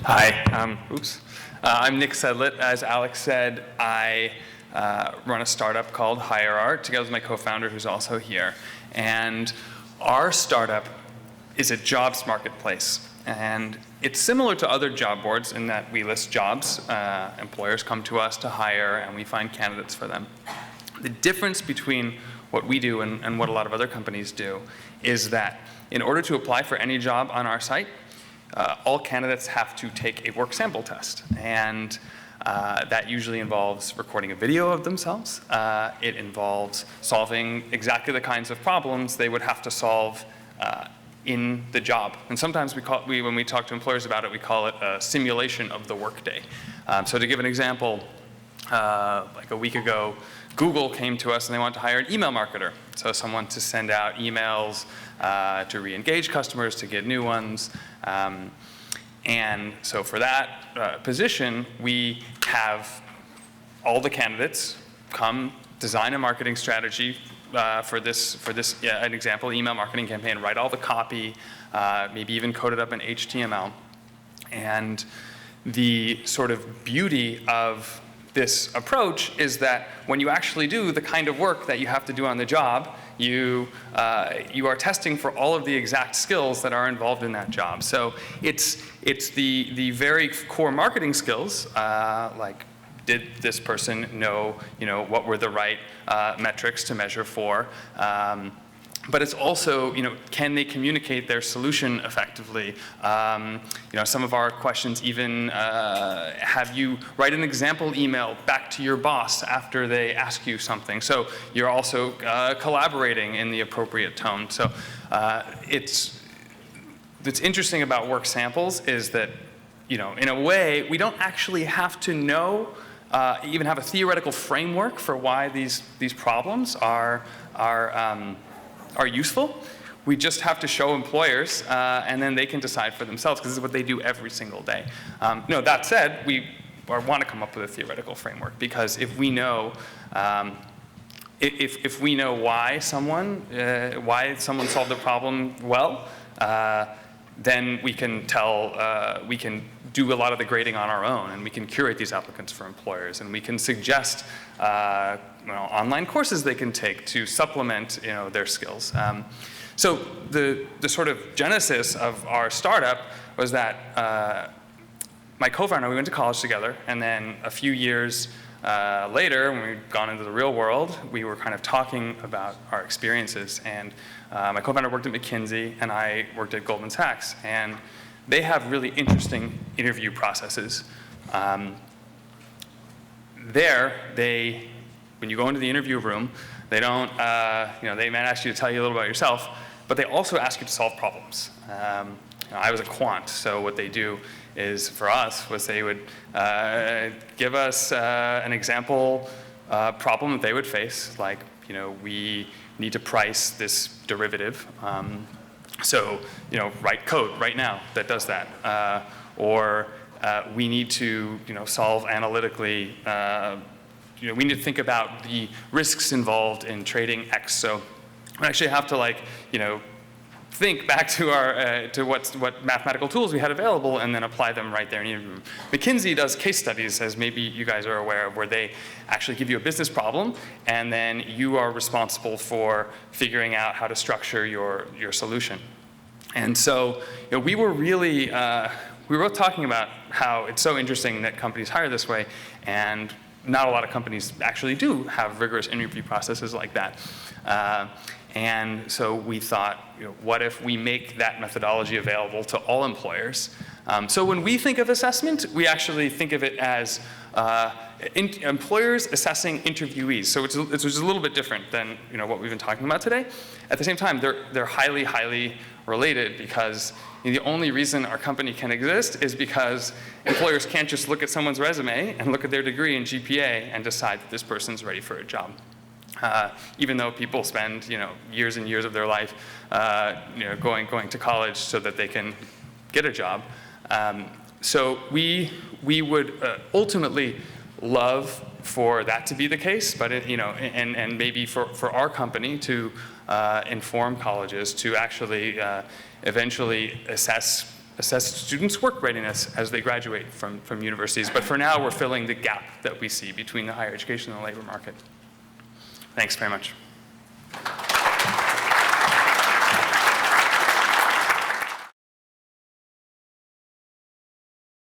Hi, I'm Nick Sedlet. As Alex said, I run a startup called HireArt together with my co-founder who's also here. And our startup is a jobs marketplace. And it's similar to other job boards in that we list jobs. Employers come to us to hire and we find candidates for them. The difference between what we do and what a lot of other companies do is that in order to apply for any job on our site, all candidates have to take a work sample test. And that usually involves recording a video of themselves. It involves solving exactly the kinds of problems they would have to solve in the job. And sometimes when we talk to employers about it, we call it a simulation of the workday. So to give an example, like a week ago, Google came to us and they wanted to hire an email marketer. So someone to send out emails, to re-engage customers, to get new ones. And so for that position, we have all the candidates come design a marketing strategy for this an example email marketing campaign, write all the copy, maybe even code it up in HTML. And the sort of beauty of this approach is that when you actually do the kind of work that you have to do on the job, you are testing for all of the exact skills that are involved in that job. So it's the very core marketing skills, like did this person know what were the right metrics to measure for. But it's also, can they communicate their solution effectively? Some of our questions even have you write an example email back to your boss after they ask you something. So you're also collaborating in the appropriate tone. So what's interesting about work samples is that, in a way, we don't actually have to know, even have a theoretical framework for why these problems are useful. We just have to show employers, and then they can decide for themselves, because this is what they do every single day. That said, we want to come up with a theoretical framework, because if we know if we know why someone solved the problem well, then we can we can do a lot of the grading on our own, and we can curate these applicants for employers, and we can suggest online courses they can take to supplement their skills. So the sort of genesis of our startup was that my co-founder, we went to college together, and then a few years later, when we'd gone into the real world, we were kind of talking about our experiences. And my co-founder worked at McKinsey, and I worked at Goldman Sachs. And they have really interesting interview processes. When you go into the interview room, they don't, they might ask you to tell you a little about yourself, but they also ask you to solve problems. I was a quant, so what they do is, for us, was they would give us an example problem that they would face, like, we need to price this derivative. So, write code right now that does that. Or we need to, solve analytically, we need to think about the risks involved in trading X. So we actually have to think back to what mathematical tools we had available and then apply them right there in the interview room. McKinsey does case studies, as maybe you guys are aware of, where they actually give you a business problem, and then you are responsible for figuring out how to structure your solution. And so we were really, we were both talking about how it's so interesting that companies hire this way, and not a lot of companies actually do have rigorous interview processes like that. And so we thought, what if we make that methodology available to all employers? So when we think of assessment, we actually think of it as employers assessing interviewees. So it's just a little bit different than what we've been talking about today. At the same time, they're highly, highly related, because the only reason our company can exist is because employers can't just look at someone's resume and look at their degree and GPA and decide that this person's ready for a job. Even though people spend years and years of their life going to college so that they can get a job. So we would ultimately love for that to be the case, but and maybe for our company to inform colleges to actually eventually assess assess students' work readiness as they graduate from universities. But for now, we're filling the gap that we see between the higher education and the labor market. Thanks very much.